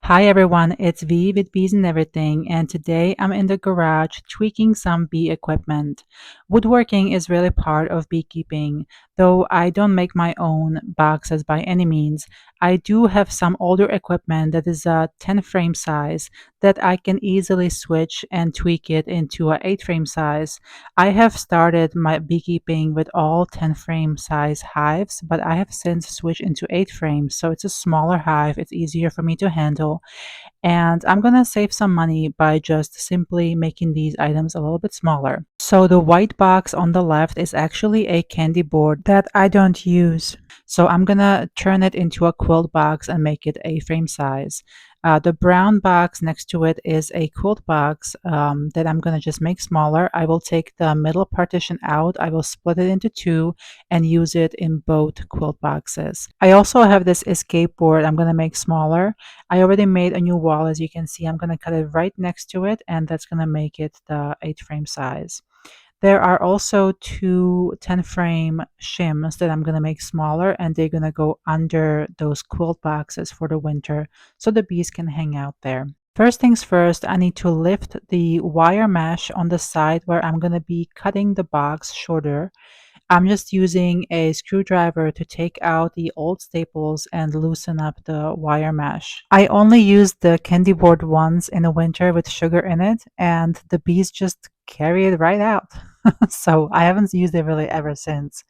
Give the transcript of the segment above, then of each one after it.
Hi everyone, it's V with Bees and Everything, and today I'm in the garage tweaking some bee equipment. Woodworking is really part of beekeeping, though I don't make my own boxes by any means. I do have some older equipment that is a 10 frame size that I can easily switch and tweak it into a 8 frame size. I have started my beekeeping with all 10 frame size hives, but I have since switched into 8 frames, so it's a smaller hive. It's easier for me to handle, and I'm gonna save some money by just simply making these items a little bit smaller. So the white box on the left is actually a candy board that I don't use. So I'm gonna turn it into a quilt box and make it a frame size. The brown box next to it is a quilt box that I'm gonna just make smaller. I will take the middle partition out, I will split it into two and use it in both quilt boxes. I also have this escape board I'm gonna make smaller. I already made a new wall. As you can see, I'm going to cut it right next to it, and that's going to make it the 8 frame size. There are also two 10 frame shims that I'm going to make smaller, and they're going to go under those quilt boxes for the winter so the bees can hang out there. First things first, I need to lift the wire mesh on the side where I'm going to be cutting the box shorter. I'm just using a screwdriver to take out the old staples and loosen up the wire mesh. I only used the candy board once in the winter with sugar in it, and the bees just carry it right out. So I haven't used it really ever since.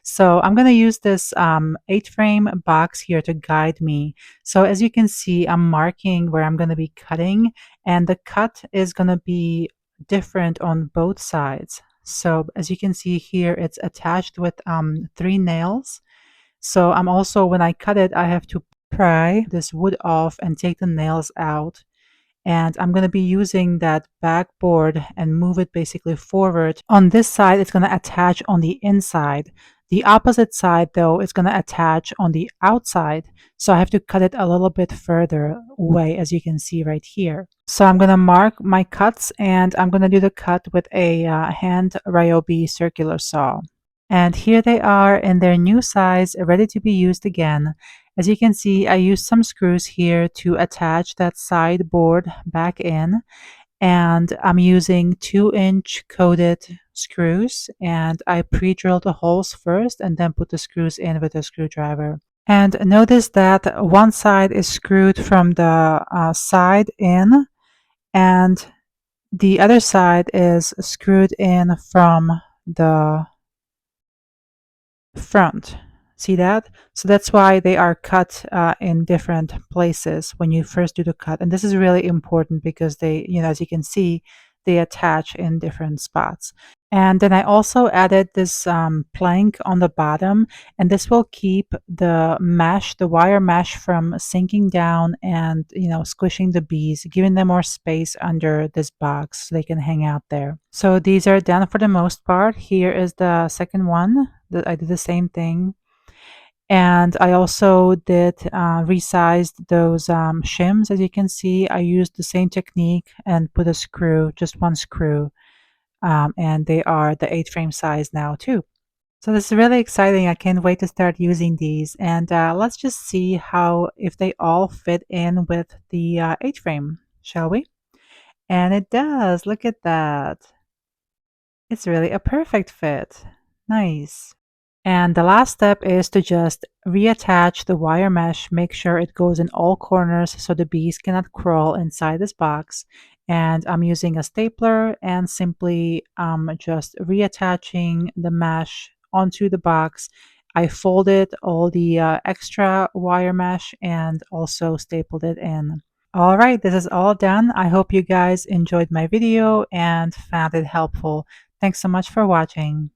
So I'm going to use this 8 frame box here to guide me. So as you can see, I'm marking where I'm going to be cutting, and the cut is going to be different on both sides. So as you can see here, it's attached with 3 nails. So I'm also, when I cut it, I have to pry this wood off and take the nails out. And I'm going to be using that backboard and move it basically forward. On this side, it's going to attach on the inside. The opposite side, though, is going to attach on the outside. So I have to cut it a little bit further away, as you can see right here. So I'm going to mark my cuts, and I'm going to do the cut with a hand Ryobi circular saw. And here they are in their new size, ready to be used again. As you can see, I used some screws here to attach that side board back in, and I'm using 2-inch coated screws, and I pre-drilled the holes first and then put the screws in with a screwdriver. And notice that one side is screwed from the side in, and the other side is screwed in from the front. See that? So that's why they are cut in different places when you first do the cut. And this is really important because they, as you can see, they attach in different spots. And then I also added this plank on the bottom, and this will keep the mesh, the wire mesh, from sinking down and, squishing the bees, giving them more space under this box so they can hang out there. So these are done for the most part. Here is the second one that I did the same thing. And I also did resized those shims. As you can see, I used the same technique and put a screw, just one screw, and they are the 8 frame size now too. So this is really exciting. I can't wait to start using these. And let's just see how, if they all fit in with the 8 frame, shall we? And it does. Look at that. It's really a perfect fit. Nice. And the last step is to just reattach the wire mesh, make sure it goes in all corners so the bees cannot crawl inside this box. And I'm using a stapler and simply just reattaching the mesh onto the box. I folded all the extra wire mesh and also stapled it in. All right, this is all done. I hope you guys enjoyed my video and found it helpful. Thanks so much for watching.